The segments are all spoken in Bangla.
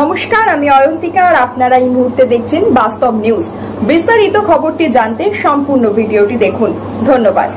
নমস্কার, আমি অয়ন্তিকা আর আপনারা এই মুহূর্তে দেখছেন বাস্তব নিউজ। বিস্তারিত খবরটি জানতে সম্পূর্ণ ভিডিওটি দেখুন। ধন্যবাদ।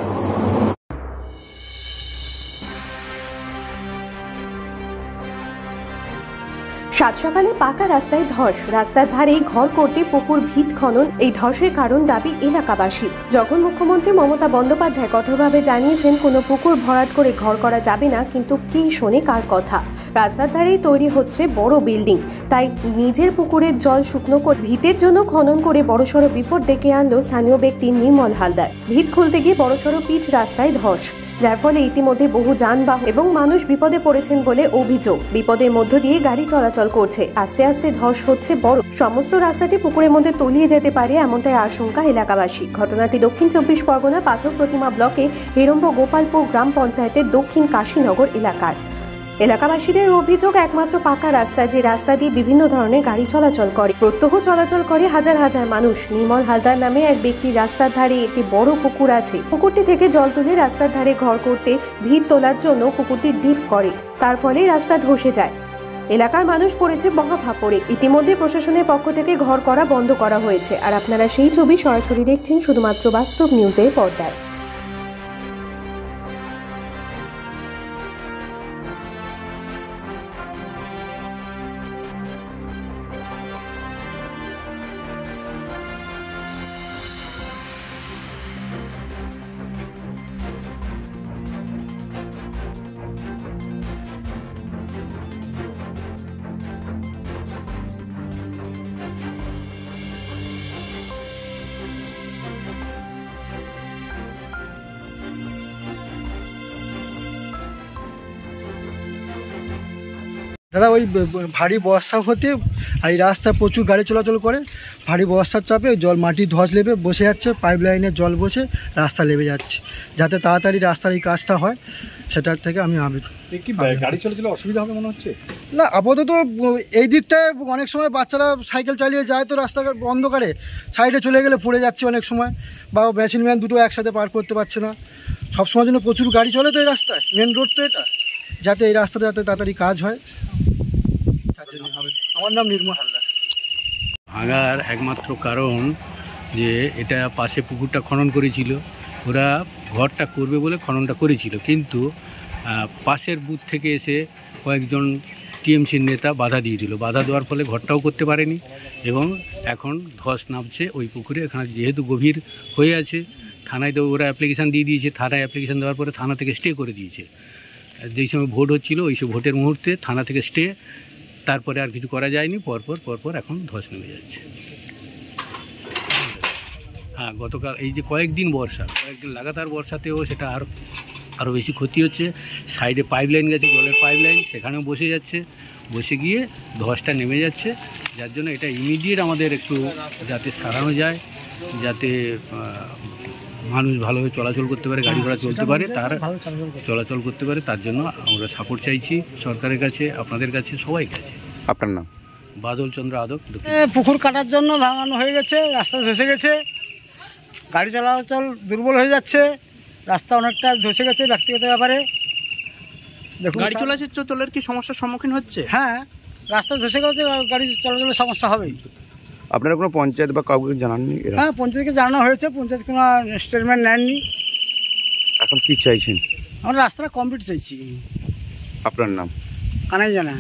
সাত সকালে পাকা রাস্তায় ধস, রাস্তার ধারে ঘর করতে পুকুর ভিত খনন। এই ধসের কারণ দাবি এলাকাবাসী। যখন মুখ্যমন্ত্রী মমতা বন্দ্যোপাধ্যায় কঠোরভাবে জানিয়েছেন কোনো পুকুর ভরাট করে ঘর করা যাবে না, কিন্তু কে শোনে কার কথা? রাস্তার ধারেই তৈরি হচ্ছে বড় বিল্ডিং, তাই নিজের পুকুরের জল শুকনো করে ভিতের জন্য খনন করে বড়সড় বিপদ ডেকে আনলো স্থানীয় ব্যক্তি নির্মল হালদার। ভিত খুলতে গিয়ে বড়সড় পিচ রাস্তায় ধস, যার ফলে ইতিমধ্যে বহু যানবাহন এবং মানুষ বিপদে পড়েছেন বলে অভিযোগ। বিপদের মধ্য দিয়ে গাড়ি চলাচল করছে। আস্তে আস্তে ধস হচ্ছে বড়, সমস্ত রাস্তাটি পুকুরের মধ্যে তলিয়ে যেতে পারে, এমনটাই আশঙ্কা এলাকাবাসী। ঘটনাটি দক্ষিণ 24 পরগনা পাথর প্রতিমা ব্লকে হিড়ম্ব গোপালপুর গ্রাম পঞ্চায়েতের দক্ষিণ কাশীনগর এলাকার। এলাকাবাসীদের অভিযোগ, একমাত্র পাকা রাস্তা, যে রাস্তা দিয়ে বিভিন্ন ধরনের গাড়ি চলাচল করে, প্রত্যহ চলাচল করে হাজার হাজার মানুষ। নির্মল হালদার নামে এক ব্যক্তির রাস্তার ধারে একটি বড় পুকুর আছে। পুকুরটি থেকে জল তুলে রাস্তার ধারে ঘর করতে ভিত তোলার জন্য পুকুরটি ডিপ করে, তার ফলে রাস্তা ধসে যায়। এলাকার মানুষ পড়েছে মহাফাপড়ে। ইতিমধ্যে প্রশাসনের পক্ষ থেকে ঘর করা বন্ধ করা হয়েছে। আর আপনারা সেই ছবি সরাসরি দেখছেন শুধুমাত্র বাস্তব নিউজের পর্দায়। দাদা, ওই ভারী বর্ষা হতে এই রাস্তায় প্রচুর গাড়ি চলাচল করে। ভারী বর্ষার চাপে জল, মাটি ধস লেবে বসে যাচ্ছে, পাইপ লাইনের জল বসে রাস্তা লেবে যাচ্ছে। যাতে তাড়াতাড়ি রাস্তার এই কাজটা হয়, সেটার থেকে আমি গাড়ি চলাচলে অসুবিধা হবে মনে হচ্ছে না। আপাতত এই দিকটায় অনেক সময় বাচ্চারা সাইকেল চালিয়ে যায়, তো রাস্তা অন্ধকারে সাইডে চলে গেলে পড়ে যাচ্ছে অনেক সময়, বা মেশিন ম্যান দুটো একসাথে পার করতে পারছে না। সবসময়ের জন্য প্রচুর গাড়ি চলে তো এই রাস্তায়, মেন রোড তো এটা, যাতে এই রাস্তাটা যাতে তাড়াতাড়ি কাজ হয়। আমার নাম নির্মল হালদার। ভাঙার একমাত্র কারণ যে এটা পাশে পুকুরটা খনন করেছিল, ওরা ঘরটা করবে বলে খননটা করেছিল, কিন্তু পাশের বুথ থেকে এসে কয়েকজন টিএমসির নেতা বাধা দিয়ে দিল। বাধা দেওয়ার ফলে ঘরটাও করতে পারেনি এবং এখন ধস নামছে ওই পুকুরে। এখানে যেহেতু গভীর হয়ে আছে, থানায় তো ওরা অ্যাপ্লিকেশান দিয়ে দিয়েছে। থানায় অ্যাপ্লিকেশান দেওয়ার পরে থানা থেকে স্টে করে দিয়েছে। যেই সময় ভোট হচ্ছিল ওই সব ভোটের মুহূর্তে থানা থেকে স্টে, তারপরে আর কিছু করা যায়নি। পরপর এখন ধস নেমে যাচ্ছে। হ্যাঁ, গতকাল এই যে কয়েকদিন লাগাতার বর্ষাতেও সেটা আরও বেশি ক্ষতি হচ্ছে। সাইডে পাইপ লাইন গেছে, জলের পাইপ লাইন, সেখানেও বসে গিয়ে ধসটা নেমে যাচ্ছে। যার জন্য এটা ইমিডিয়েট আমাদের একটু যাতে সারানো যায়, যাতে মানুষ ভালোভাবে চলাচল করতে পারে, গাড়ি ঘোড়া চলতে পারে, চলাচল করতে পারে, তার জন্য আমরা সাপোর্ট চাইছি সরকারের কাছে, আপনাদের কাছে, সবাই কাছে। আপনার নাম? বাদল চন্দ্র আদক। পুকুর কাটার জন্য ভাঙানো হয়ে গেছে, রাস্তা ধসে গেছে, গাড়ি চলাচল দুর্বল হয়ে যাচ্ছে, রাস্তা অনেকটা ধসে গেছে ব্যক্তিগত ব্যাপারে। গাড়ি চলাচলের কি সমস্যার সম্মুখীন হচ্ছে? হ্যাঁ, রাস্তা ধসে গেলে গাড়ি চলাচলের সমস্যা হবেই। আপনারা কোনো পঞ্চায়েত বা কাউকে জানাননি? হ্যাঁ, পঞ্চায়েতকে জানানো হয়েছে, পঞ্চায়েত কোনো স্টেটমেন্ট নেননি। এখন কি চাইছেন? আমরা রাস্তাটা কমপ্লিট চাইছি। আপনার নাম? কানাই জানা।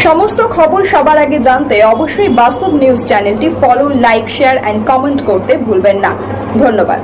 সমস্ত খবর সবার আগে জানতে অবশ্যই বাস্তব নিউজ চ্যানেলটি follow, like, share and comment করতে ভুলবেন না। ধন্যবাদ।